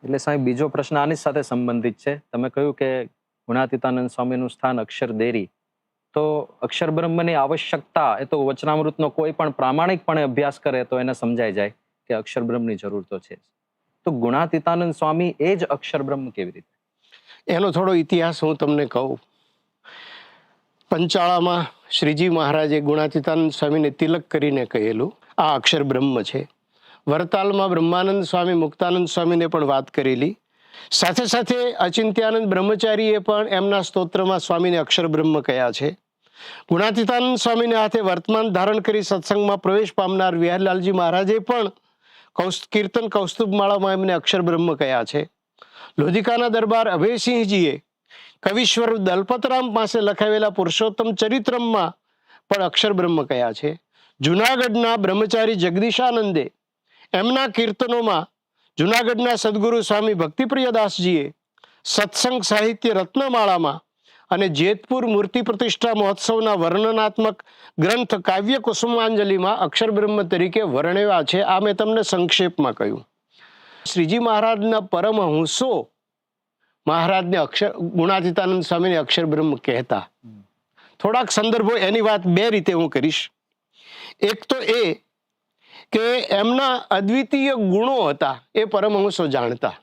એટલે સાહેબ બીજો પ્રશ્ન આની સાથે સંબંધિત છે. તમે કહ્યું કે ગુણાતીતાનંદ સ્વામીનું સ્થાન અક્ષર દેરી. તો અક્ષર બ્રહ્મની આવશ્યકતા એ તો વચનામૃતનો કોઈ પણ પ્રામાણિકપણે અભ્યાસ કરે તો એને સમજાઈ જાય કે અક્ષર બ્રહ્મની જરૂર તો છે. તો ગુણાતીતાનંદ સ્વામી એ જ અક્ષર બ્રહ્મ કેવી રીતે? એનો થોડો ઇતિહાસ હું તમને કહું. પંચાળામાં શ્રીજી મહારાજે ગુણાતીતાનંદ સ્વામીને તિલક કરીને કહેલું આ અક્ષર બ્રહ્મ છે. વરતાલમાં બ્રહ્માનંદ સ્વામી મુક્તાનંદ સ્વામીને પણ વાત કરેલી. સાથે સાથે અચિંત્યાનંદ બ્રહ્મચારીએ પણ એમના સ્તોત્રમાં સ્વામીને અક્ષર બ્રહ્મ કહ્યા છે. ગુણાતીતાનંદ સ્વામીને હાથે વર્તમાન ધારણ કરી સત્સંગમાં પ્રવેશ પામનાર વિહારલાલજી મહારાજે પણ કીર્તન કૌસ્તુભમાળામાં એમને અક્ષર બ્રહ્મ કહ્યા છે. લોધિકાના દરબાર અભયસિંહજીએ કવિશ્વર દલપતરામ પાસે લખાવેલા પુરુષોત્તમ ચરિત્રમાં પણ અક્ષર બ્રહ્મ કહ્યા છે. જુનાગઢના બ્રહ્મચારી જગદીશાનંદે એમના કીર્તનોમાં જુનાગઢના સદગુરુ સ્વામી ભક્તિપ્રિયદાસજીએ સત્સંગ સાહિત્ય રત્નમાળામાં અને જેતપુર મૂર્તિ પ્રતિષ્ઠા મહોત્સવના વર્ણનાત્મક ગ્રંથ કાવ્ય કુસુમાંજલિમાં અક્ષર બ્રહ્મ તરીકે વર્ણવ્યા છે. આ મેં તમને સંક્ષેપમાં કહ્યું. શ્રીજી મહારાજના પરમહંસો મહારાજને ગુણાતીતાનંદ સ્વામીને અક્ષર બ્રહ્મ કહેતા. થોડાક સંદર્ભો એની વાત બે રીતે હું કરીશ. એક તો એ કે એમના અદ્વિતીય ગુણો હતા એ પરમહંસો જાણતા.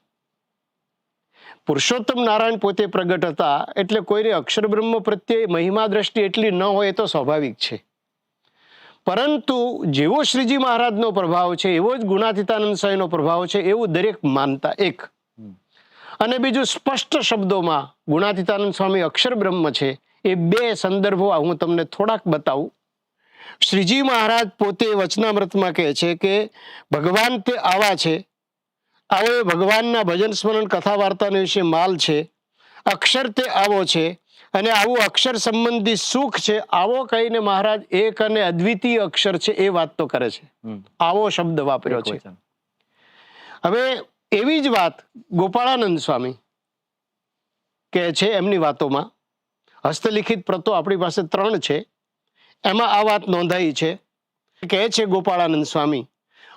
પુરુષોત્તમ નારાયણ પોતે પ્રગટ હતા એટલે કોઈને અક્ષર બ્રહ્મ પ્રત્યે મહિમા દ્રષ્ટિ એટલી ન હોય એ તો સ્વાભાવિક છે. પરંતુ જેવો શ્રીજી મહારાજનો પ્રભાવ છે એવો જ ગુણાતીતાનંદ સ્વામીનો પ્રભાવ છે એવું દરેક માનતા. એક અને બીજું સ્પષ્ટ શબ્દોમાં ગુણાતીતાનંદ સ્વામી અક્ષર બ્રહ્મ છે. એ બે સંદર્ભો હું તમને થોડાક બતાવું. શ્રીજી મહારાજ પોતે વચનામૃતમાં કહે છે કે ભગવાન તે આવા છે, આવો એ ભગવાનના ભજન સ્મરણ કથા વાર્તાનો વિશે માલ છે. અક્ષર તે આવો છે અને આવું અક્ષર સંબંધી સુખ છે. આવો કહીને મહારાજ એક અને અદ્વિતીય અક્ષર છે એ વાત તો કરે છે. આવો શબ્દ વાપર્યો છે. હવે એવી જ વાત ગોપાળાનંદ સ્વામી કહે છે એમની વાતોમાં. હસ્તલિખિત પ્રતો આપણી પાસે 3 છે. એમાં આ વાત નોંધાઈ છે. કહે છે ગોપાળાનંદ સ્વામી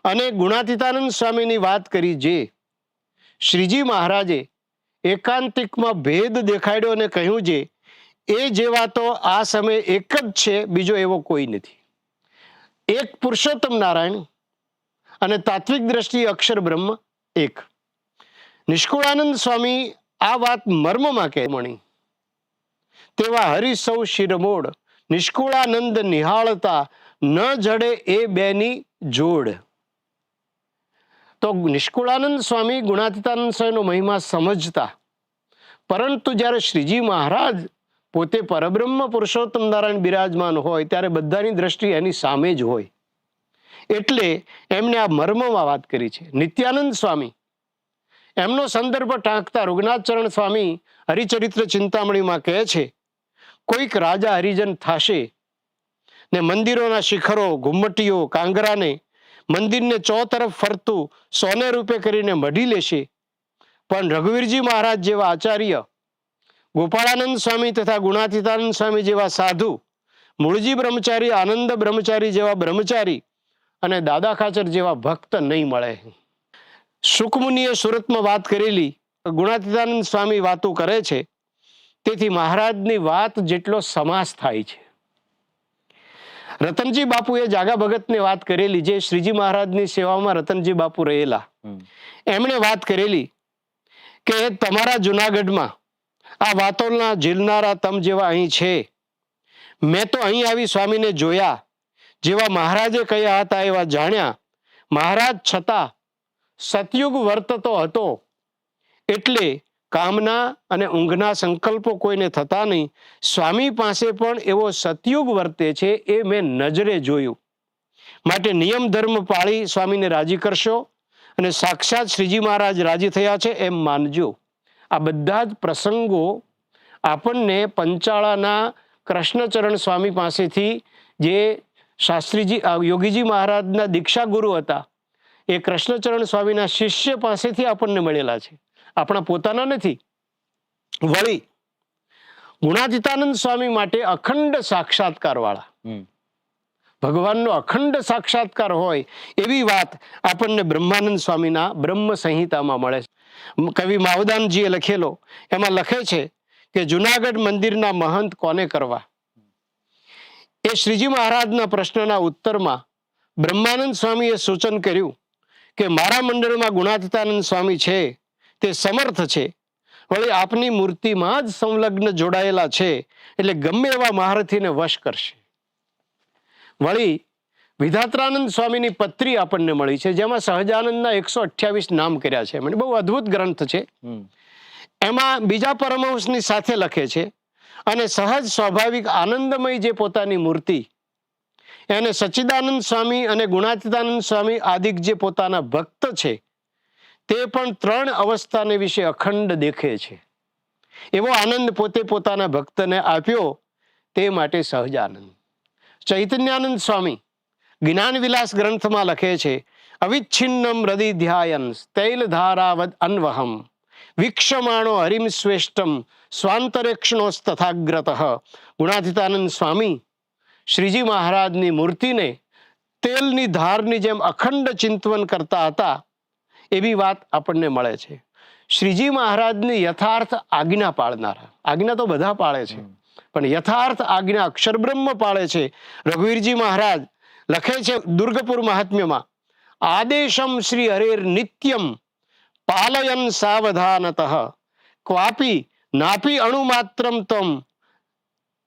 અને ગુણાતીતાનંદ સ્વામીની વાત કરી જે શ્રીજી મહારાજે એકાંતિકમાં ભેદ દેખાડ્યો અને કહ્યું જે એ જેવા તો આ સમય એક જ છે, બીજો એવો કોઈ નથી. એક પુરુષોત્તમ નારાયણ અને તાત્વિક દ્રષ્ટિએ અક્ષર બ્રહ્મ એક. નિષ્કુળાનંદ સ્વામી આ વાત મર્મમાં કહે મણી તેવા હરિસૌ શિરમોડ નિષ્કુળાનંદ નિહાળતા ન જડે એ બેની જોડ. તો નિષ્કુળાનંદ સ્વામી ગુણાતીતાનંદ સ્વામીનો મહિમા સમજતા, પરંતુ જ્યારે શ્રીજી મહારાજ પોતે પરબ્રહ્મ પુરુષોત્તમ નારાયણ બિરાજમાન હોય ત્યારે બધાની દ્રષ્ટિ એની સામે જ હોય. એટલે એમને આ મર્મમાં વાત કરી છે. નિત્યાનંદ સ્વામી એમનો સંદર્ભ ટાંકતા રઘુનાથચરણ સ્વામી હરિચરિત્ર ચિંતામણીમાં કહે છે કોઈક રાજા હરિજન થાશે ને મંદિરોના શિખરો, ઘુમ્મટીઓ, કાંગરાને મંદિરને ચોતરફ ફરતું સોને રૂપે કરીને મઢી લેશે. પણ રઘુવીરજી મહારાજ જેવા આચાર્ય, ગોપાળાનંદ સ્વામી તથા ગુણાતીતાનંદ સ્વામી જેવા સાધુ, મૂળજી બ્રહ્મચારી, આનંદ બ્રહ્મચારી જેવા બ્રહ્મચારી અને દાદા ખાચર જેવા ભક્ત નહીં મળે. સુકમુનિએ સુરતમાં વાત કરેલી ગુણાતીતાનંદ સ્વામી વાતો કરે છે. તેથી મહારાજની વાત જેટલો સમાસ થાય છે. રતનજી બાપુએ જાગા ભગતને વાત કરેલી, જે શ્રીજી મહારાજની સેવામાં રતનજી બાપુ રહેલા. એમણે વાત કરેલી કે તમારા જુનાગઢમાં આ વાતોના ઝીલનારા તમ જેવા અહીં છે. મેં તો અહીં આવી સ્વામીને જોયા, જેવા મહારાજે કહ્યા હતા એવા જાણ્યા. મહારાજ છતાં સતયુગ વર્તતો હતો એટલે કામના અને ઊંઘના સંકલ્પો કોઈને થતા નહીં. સ્વામી પાસે પણ એવો સતયુગ વર્તે છે એ મેં નજરે જોયું. માટે નિયમ ધર્મ પાળી સ્વામીને રાજી કરશો અને સાક્ષાત શ્રીજી મહારાજ રાજી થયા છે એમ માનજો. આ બધા જ પ્રસંગો આપણને પંચાળાના કૃષ્ણચરણ સ્વામી પાસેથી, જે શાસ્ત્રીજી યોગીજી મહારાજના દીક્ષા ગુરુ હતા, એ કૃષ્ણચરણ સ્વામીના શિષ્ય પાસેથી આપણને મળેલા છે, આપણા પોતાના નથી. વળી ગુણાતીતાનંદ સ્વામી માટે અખંડ સાક્ષાત્કાર વાળા, ભગવાનનો અખંડ સાક્ષાત્કાર હોય એવી વાત આપણને બ્રહ્માનંદ સ્વામીના બ્રહ્મ સંહિતામાં મળે છે. કવિ માવદાનજીએ લખેલો, એમાં લખે છે કે જુનાગઢ મંદિરના મહંત કોને કરવા. એ શ્રીજી મહારાજના પ્રશ્નના ઉત્તરમાં બ્રહ્માનંદ સ્વામીએ સૂચન કર્યું કે મારા મંડળમાં ગુણાતીતાનંદ સ્વામી છે તે સમર્થ છે, વળી આપની મૂર્તિમાં જ સંલગ્ન જોડાયેલા છે, એટલે ગમે એવા મહારથીને વશ કરશે. વળી વિધાત્રાનંદ સ્વામીની પત્રી આપણને મળી છે, જેમાં સહજાનંદના 128 નામ કર્યા છે. મને બહુ અદ્ભુત ગ્રંથ છે. એમાં બીજા પરમહંસની સાથે લખે છે, અને સહજ સ્વાભાવિક આનંદમય જે પોતાની મૂર્તિ, એને સચ્ચિદાનંદ સ્વામી અને ગુણાતીતાનંદ સ્વામી આદિક જે પોતાના ભક્ત છે તે પણ 3 અવસ્થાને વિશે અખંડ દેખે છે. એવો આનંદ પોતે પોતાના ભક્તને આપ્યો, તે માટે સહજાનંદ. ચૈતન્યાનંદ સ્વામી જ્ઞાન વિલાસ ગ્રંથમાં લખે છે, અવિચ્છિન્નમ હૃદય ધ્યાયન તૈલ ધારાવદ અન્વહમ વિક્ષમાણો હરિમ શ્રેષ્ઠમ સ્વાંતરેક્ષણો તથાગ્રત. ગુણાતીતાનંદ સ્વામી શ્રીજી મહારાજની મૂર્તિને તેલની ધારની જેમ અખંડ ચિંતવન કરતા હતા, એવી વાત આપણને મળે છે. શ્રીજી મહારાજની યથાર્થ આજ્ઞા પાળનારા, આજ્ઞા તો બધા પાળે છે, પણ યથાર્થ આજ્ઞા અક્ષર બ્રહ્મ પાળે છે. રઘુવીરજી મહારાજ લખે છે દુર્ગપુર મહાત્મ્યમાં, આદેશમ શ્રી હરેર નિત્યમ પાલયન સાવધાનતઃ ક્વાપી નાપી અણુમાત્રમ તમ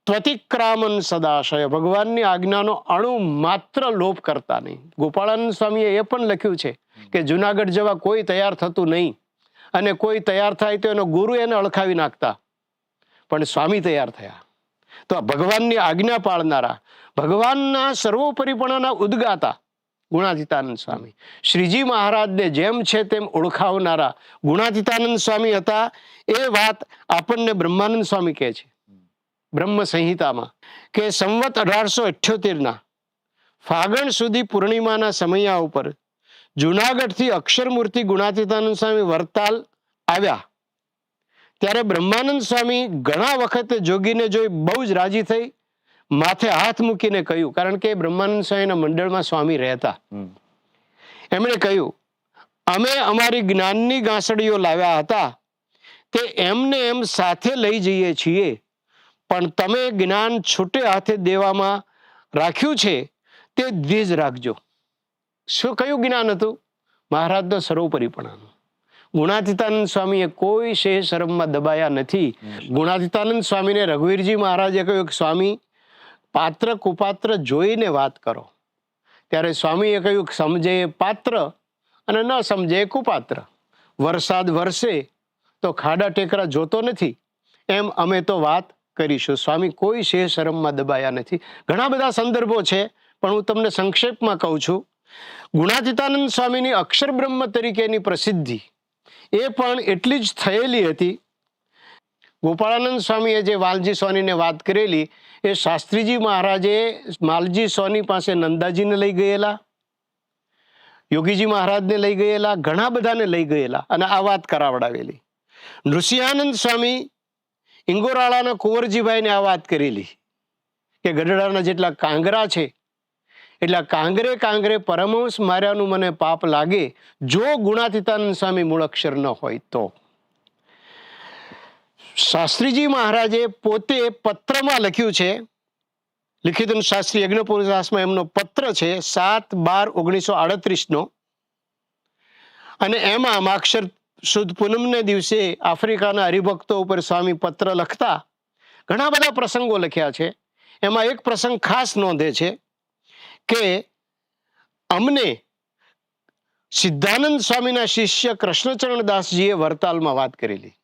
ત્વતિક્રામન સદાશય. ભગવાનની આજ્ઞાનો અણુ માત્ર લોપ કરતા નહીં. ગોપાળાનંદ સ્વામીએ એ પણ લખ્યું છે કે જુનાગઢ જવા કોઈ તૈયાર થતું નહીં, અને કોઈ તૈયાર થાય તો એનો ગુરુ એને અળખાવી નાખતા, પણ સ્વામી તૈયાર થયા. તો આ ભગવાનની આજ્ઞા પાળનારા, ભગવાનના સર્વોપરીપણાના ઉદ્ગાતા ગુણાતીતાનંદ સ્વામી, શ્રીજી મહારાજને જેમ છે તેમ ઓળખાવનારા ગુણાતીતાનંદ સ્વામી હતા. એ વાત આપણને બ્રહ્માનંદ સ્વામી કહે છે બ્રહ્મ સંહિતામાં, કે સંવત 1878ના ફાગણ સુધી પૂર્ણિમાના સમયા ઉપર જુનાગઢથી અક્ષરમૂર્તિ ગુણાતીતાનંદ સ્વામી વરતાલ આવ્યા, ત્યારે બ્રહ્માનંદ સ્વામી ઘણા વખતે જોગીને જોઈ બહુ જ રાજી થઈ માથે હાથ મૂકીને કહ્યું, કારણ કે બ્રહ્માનંદ સ્વામીના મંડળમાં સ્વામી રહેતા, એમણે કહ્યું, અમે અમારી જ્ઞાનની ગાંસડીઓ લાવ્યા હતા તે એમને એમ સાથે લઈ જઈએ છીએ, પણ તમે જ્ઞાન છૂટે હાથે દેવામાં રાખ્યું છે તે ધીજ રાખજો. શું કયું જ્ઞાન હતું? મહારાજનો સર્વોપરીપણાનું. ગુણાતીતાનંદ સ્વામીએ કોઈ શેહ શરમમાં દબાયા નથી. ગુણાતીતાનંદ સ્વામીને રઘુવીરજી મહારાજે કહ્યું કે સ્વામી, પાત્ર કુપાત્ર જોઈને વાત કરો. ત્યારે સ્વામીએ કહ્યું કે સમજે પાત્ર અને ન સમજે કુપાત્ર. વરસાદ વરસે તો ખાડા ટેકરા જોતો નથી, એમ અમે તો વાત કરીશું. સ્વામી કોઈ શેહ શરમમાં દબાયા નથી. ઘણા બધા સંદર્ભો છે, પણ હું તમને સંક્ષેપમાં કહું છું. ગુણાતીતાનંદ સ્વામીની અક્ષર બ્રહ્મ તરીકેની પ્રસિદ્ધિ એ પણ એટલી જ થયેલી હતી. ગોપાળાનંદ સ્વામીએ જે વાલજી સોનીને વાત કરેલી, એ શાસ્ત્રીજી મહારાજે માલજી સોની પાસે નંદાજીને લઈ ગયેલા, યોગીજી મહારાજને લઈ ગયેલા, ઘણા બધાને લઈ ગયેલા અને આ વાત કરાવડાવેલી. નૃસિંહાનંદ સ્વામી ઇંગોરાળાના કુંવરજીભાઈને આ વાત કરેલી કે ગઢડાના જેટલા કાંગરા છે એટલા કાંગરે કાંગરે પરમહંસ માર્યાનું મને પાપ લાગે, જો ગુણાતીતાનંદ સ્વામી મૂળાક્ષર ન હોય તો. શાસ્ત્રીજી મહારાજે પોતે પત્રમાં લખ્યું છે, લિખિત શાસ્ત્રી યજ્ઞપુરદાસમાં એમનો પત્ર છે 7/12/1938 અને એમાં માક્ષર શુદ્ધ પૂનમને દિવસે આફ્રિકાના હરિભક્તો ઉપર સ્વામી પત્ર લખતા ઘણા બધા પ્રસંગો લખ્યા છે. એમાં એક પ્રસંગ ખાસ નોંધે છે કે અમને સિદ્ધાનંદ સ્વામીના શિષ્ય કૃષ્ણચરણદાસજીએ વરતાલમાં વાત કરેલી.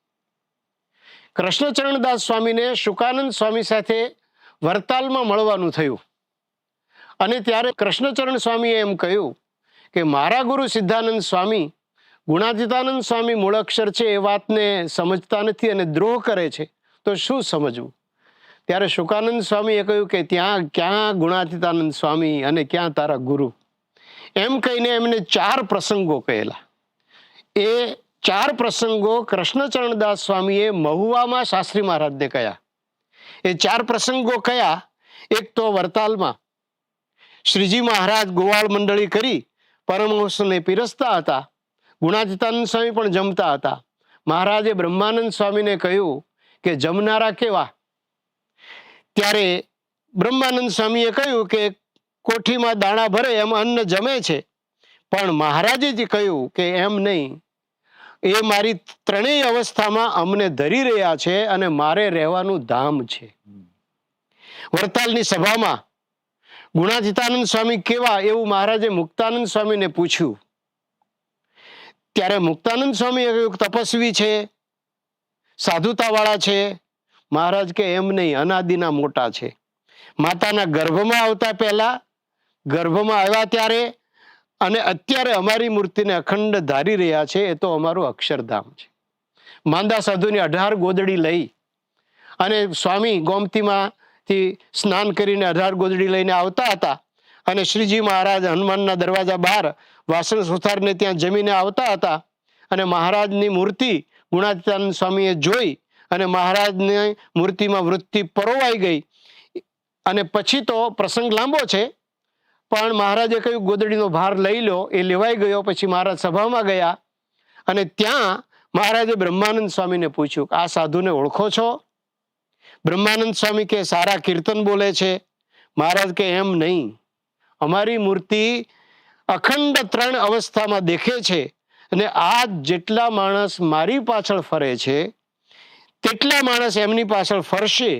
કૃષ્ણચરણદાસ સ્વામીને શુકાનંદ સ્વામી સાથે વરતાલમાં મળવાનું થયું, અને ત્યારે કૃષ્ણચરણ સ્વામીએ એમ કહ્યું કે મારા ગુરુ સિદ્ધાનંદ સ્વામી ગુણાતીતાનંદ સ્વામી મૂળાક્ષર છે એ વાતને સમજતા નથી અને દ્રોહ કરે છે, તો શું સમજવું? ત્યારે શુકાનંદ સ્વામીએ કહ્યું કે ત્યાં ક્યાં ગુણાતીતાનંદ સ્વામી અને ક્યાં તારા ગુરુ, એમ કહીને એમને 4 પ્રસંગો કહેલા. એ 4 પ્રસંગો કૃષ્ણચરણદાસ સ્વામીએ મહુવામાં શાસ્ત્રી મહારાજને કહ્યા. એ 4 પ્રસંગો કયા? એક તો વરતાલમાં શ્રીજી મહારાજ ગોવાળ મંડળી કરી પરમહંસને પીરસતા હતા. ગુણાતીતાનંદ સ્વામી પણ જમતા હતા. મહારાજે બ્રહ્માનંદ સ્વામીને કહ્યું કે જમનારા કેવા? ત્યારે બ્રહ્માનંદ સ્વામીએ કહ્યું કે કોઠીમાં દાણા ભરે એમ અન્ન જમે છે. પણ મહારાજે જ કહ્યું કે એમ નહીં, એ મારી ત્રણેય અવસ્થામાં અમને ધરી રહ્યા છે અને મારે રહેવાનું ધામ છે. વડતાલની સભામાં ગુણાતીતાનંદ સ્વામી કેવા એવું મહારાજે મુક્તાનંદ સ્વામીને પૂછ્યું. ત્યારે મુક્તાનંદ સ્વામીએ કહ્યું તપસ્વી છે, સાધુતાવાળા છે. મહારાજ કે એમ નહીં, અનાદિના મોટા છે. માતાના ગર્ભમાં આવતા પહેલા, ગર્ભમાં આવ્યા ત્યારે અને અત્યારે અમારી મૂર્તિને અખંડ ધારી રહ્યા છે. એ તો અમારું અક્ષરધામ છે. માંદા સાધુની 18 ગોદડી લઈ અને સ્વામી ગોમતીમાંથી સ્નાન કરીને 18 ગોદડી લઈને આવતા હતા અને શ્રીજી મહારાજ હનુમાનના દરવાજા બહાર વાસણ સુથારને ત્યાં જમીને આવતા હતા અને મહારાજની મૂર્તિ ગુણાતીતાનંદ સ્વામીએ જોઈ અને મહારાજની મૂર્તિમાં વૃત્તિ પરોવાઈ ગઈ. અને પછી તો પ્રસંગ લાંબો છે, પણ મહારાજે કહ્યું ગોદડીનો ભાર લઈ લો. એ લેવાઈ ગયો. પછી મહારાજ સભામાં ગયા અને ત્યાં મહારાજે બ્રહ્માનંદ સ્વામીને પૂછ્યું આ સાધુને ઓળખો છો? બ્રહ્માનંદ સ્વામી કે સારા કીર્તન બોલે છે. મહારાજ કે એમ નહીં, અમારી મૂર્તિ અખંડ 3 અવસ્થામાં દેખે છે અને આ જેટલા માણસ મારી પાછળ ફરે છે તેટલા માણસ એમની પાછળ ફરશે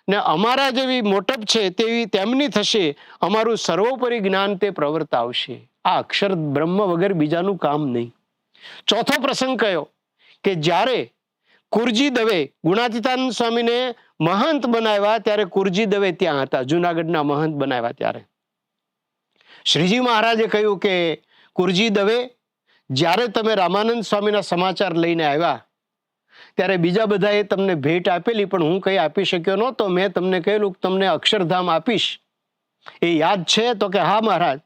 ને અમારા જેવી મોટપ છે તેવી તેમની થશે. અમારું સર્વોપરી જ્ઞાન તે પ્રવર્તાવશે. આ અક્ષર બ્રહ્મ વગર બીજાનું કામ નહીં. ચોથો પ્રસંગ કયો કે જ્યારે કુરજી દવે ગુણાતીતાનંદ સ્વામીને મહંત બનાવ્યા ત્યારે કુરજી દવે ત્યાં હતા. જુનાગઢના મહંત બનાવ્યા ત્યારે શ્રીજી મહારાજે કહ્યું કે કુરજી દવે, જ્યારે તમે રામાનંદ સ્વામીના સમાચાર લઈને આવ્યા ત્યારે બીજા બધાએ તમને ભેટ આપેલી, પણ હું કંઈ આપી શક્યો નહોતો. મેં તમને કહેલું કે તમને અક્ષરધામ આપીશ. એ યાદ છે? તો કે હા મહારાજ.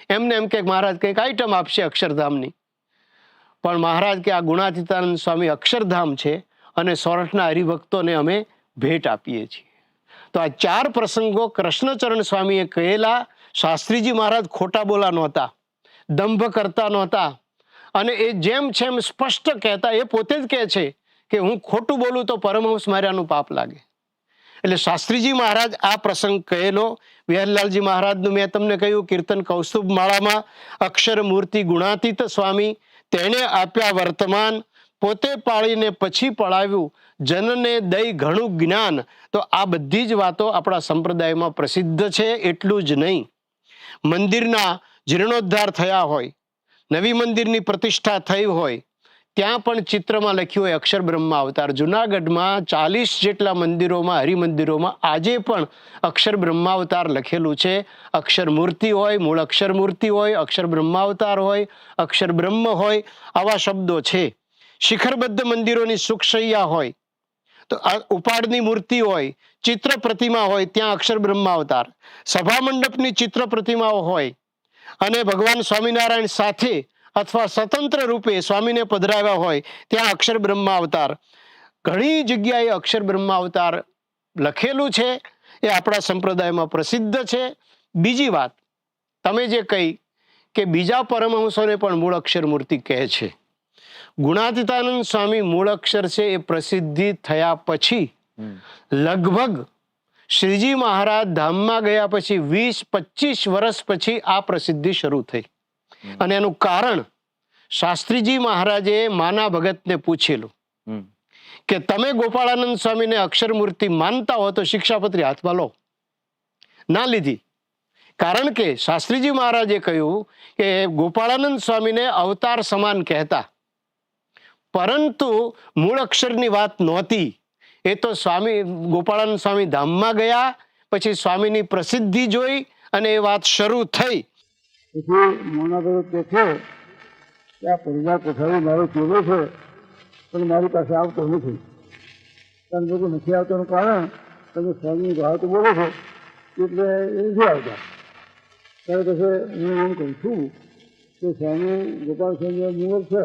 એમને એમ કે મહારાજ કંઈક આઈટમ આપશે અક્ષરધામની. પણ મહારાજ કે આ ગુણાતીતાનંદ સ્વામી અક્ષરધામ છે અને સોરઠના હરિભક્તોને અમે ભેટ આપીએ છીએ. તો આ 4 પ્રસંગો કૃષ્ણચરણ સ્વામીએ કહેલા. શાસ્ત્રીજી મહારાજ ખોટા બોલા નહોતા, દંભ કરતા નહોતા અને એ જેમ છે એમ સ્પષ્ટ કહેતા. એ પોતે જ કહે છે કે હું ખોટું બોલું તો પરમહંસ માર્યાનું પાપ લાગે. એટલે શાસ્ત્રીજી મહારાજ આ પ્રસંગ કહેલો. વિહરલાલજી મહારાજનું મેં તમને કહ્યું કીર્તન કૌસ્તુભ માળામાં અક્ષર મૂર્તિ ગુણાતીત સ્વામી તેણે આપ્યા વર્તમાન, પોતે પાળીને પછી પળાવ્યું, જનને દઈ ઘણું જ્ઞાન. તો આ બધી જ વાતો આપણા સંપ્રદાયમાં પ્રસિદ્ધ છે. એટલું જ નહીં, મંદિરના જીર્ણોદ્ધાર થયા હોય, નવી મંદિરની પ્રતિષ્ઠા થઈ હોય, ત્યાં પણ ચિત્રમાં લખ્યું હોય અક્ષર બ્રહ્મ અવતાર. જુનાગઢમાં 40 જેટલા મંદિરોમાં, હરિમંદિરોમાં આજે પણ અક્ષર બ્રહ્માવતાર લખેલું છે. અક્ષર મૂર્તિ હોય, મૂળ અક્ષર મૂર્તિ હોય, અક્ષર બ્રહ્માવતાર હોય, અક્ષર બ્રહ્મ હોય, આવા શબ્દો છે. શિખરબદ્ધ મંદિરોની સુખશૈયા હોય તો ઉપાડની મૂર્તિ હોય, ચિત્ર પ્રતિમા હોય, ત્યાં અક્ષર બ્રહ્માવતાર. સભા મંડપની ચિત્ર પ્રતિમાઓ હોય અને ભગવાન સ્વામિનારાયણ સાથે અથવા સ્વતંત્ર રૂપે સ્વામીને પધરાવ્યા હોય ત્યાં અક્ષર બ્રહ્માવતાર. ઘણી જગ્યાએ અક્ષર બ્રહ્માવતાર લખેલું છે. એ આપણા સંપ્રદાયમાં પ્રસિદ્ધ છે. બીજી વાત, તમે જે કહી કે બીજા પરમહંસોને પણ મૂળ અક્ષર મૂર્તિ કહે છે. ગુણાતીતાનંદ સ્વામી મૂળ અક્ષર છે એ પ્રસિદ્ધિ થયા પછી લગભગ શ્રીજી મહારાજ ધામમાં ગયા પછી 20-25 વર્ષ પછી આ પ્રસિદ્ધિ શરૂ થઈ. અને એનું કારણ શાસ્ત્રીજી મહારાજે માના ભગતને પૂછેલું કે તમે ગોપાળાનંદ સ્વામીને અક્ષર મૂર્તિ માનતા હો તો શિક્ષાપત્રી હાથમાં લો. ના લીધી. કારણ કે શાસ્ત્રીજી મહારાજે કહ્યું કે ગોપાળાનંદ સ્વામીને અવતાર સમાન કહેતા, પરંતુ મૂળ અક્ષરની વાત નહોતી. એ તો સ્વામી ગોપાળાનંદ સ્વામી ધામમાં ગયા પછી સ્વામીની પ્રસિદ્ધિ જોઈ અને એ વાત શરૂ થઈ. પછી મોના ભગત કે છે કે આ પરિવાર કોઠારી મારો ચેલો છે પણ મારી પાસે આવતો નથી. કારણ કે નથી આવતાનું કારણ તમે સ્વામીની વાત બોલો છો એટલે એ નથી આવતા. ત્યારે કહે હું એમ કહું છું કે સ્વામી ગોપાલ સ્વામી મૂળ છે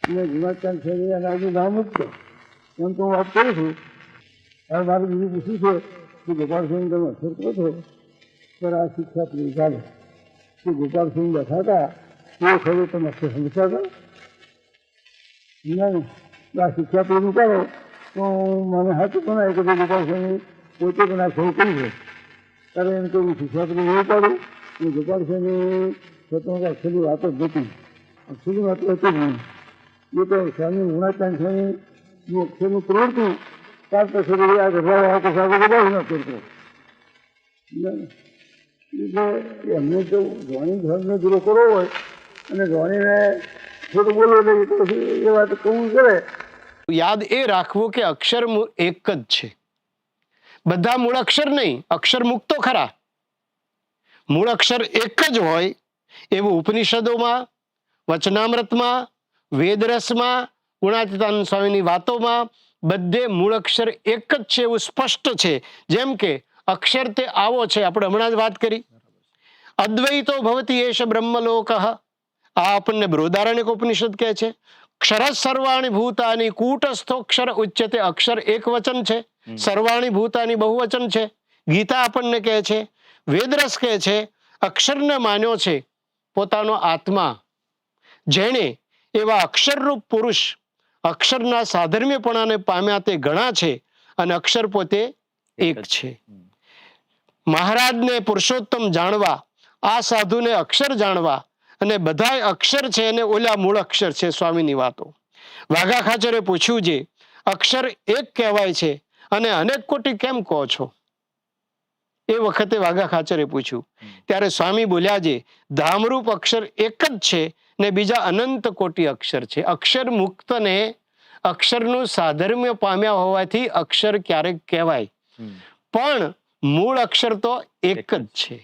અને ગુણાચાંદ સ્વામી અને આજનું નામ જ છે એમ તો હું વાત કરું છું. હવે મારે બીજું પૂછ્યું છે કે ગોપાલ સ્વામી તમે અસર કરો છો ત્યારે આ શિક્ષા પૂરી ચાલે કે ગોપાલ સિંહ બેઠા હતા તે ખરું તમે અક્ષર સમજ્યા કરો સમજાય ને આ શિક્ષા પૂરી કરો તો મને હાથું પણ આવે કે ભાઈ ગોપાલ સ્વામી પોતે પણ આ સહુ કરી છે ત્યારે એમ કહ્યું શિક્ષા પૂરી નહીં પાડું અને ગોપાલ સ્વામી પોતાની અક્ષરની વાત જ નથી અક્ષરની વાત હતી જ નહીં એ તો સ્વામી ગુણાત્યાન સ્વામીની અક્ષરની પ્રવૃત્તિ ત્યાર પછી આ ગભરાવા કે સાહેબ બધા ન કરતો એટલે એમને જો ધોની ધર્મને દૂરો કરવો હોય અને ધોનીને થોડું બોલવું એટલે પછી એ વાત કહું કરે. યાદ એ રાખવું કે અક્ષર એક જ છે. બધા મૂળ અક્ષર નહીં, અક્ષર મુક્તો ખરા. મૂળ અક્ષર એક જ હોય એવું ઉપનિષદોમાં, વચનામૃતમાં, વેદરસમાં, ગુણાતીતાનંદ સ્વામીની વાતોમાં બધે મૂળ અક્ષર એક જ છે એવું સ્પષ્ટ છે. જેમ કે અક્ષર તે આવો છે, આપણે હમણાં જ વાત કરી, અદ્વૈતો ભવતી એષ બ્રહ્મલોક. આ આપણને બૃહદારણ્યક ઉપનિષદ કહે છે. ક્ષર સર્વાણી ભૂતાની કૂટસ્થોક્ષર ઉચ્યતે. અક્ષર એક વચન છે, સર્વાણી ભૂતાની બહુવચન છે. ગીતા આપણને કહે છે, વેદરસ કહે છે, અક્ષરને માન્યો છે પોતાનો આત્મા. જેણે એવા અક્ષરરૂપ પુરુષ અક્ષરના સાધર્મ્યપણાને પામ્યા તે ઘણા છે અને અક્ષર પોતે એક છે. મહારાજને પુરુષોત્તમ જાણવા, આ સાધુને અક્ષર જાણવા, અને બધાય અક્ષર છે અને ઓલા મૂળ અક્ષર છે. સ્વામીની વાતો. વાઘા ખાચરે પૂછ્યું છે અક્ષર એક કહેવાય છે અને અનેક કોટી કેમ કહો છો? એ વખતે વાઘા ખાચરે પૂછ્યું ત્યારે સ્વામી બોલ્યા છે ધામરૂપ અક્ષર એક જ છે ને બીજા અનંત કોટી અક્ષર છે. અક્ષર મુક્તને અક્ષરનું સાધર્મ્ય પામ્યા હોવાથી અક્ષર ક્યારેક કહેવાય, પણ મૂળ અક્ષર તો એક જ છે.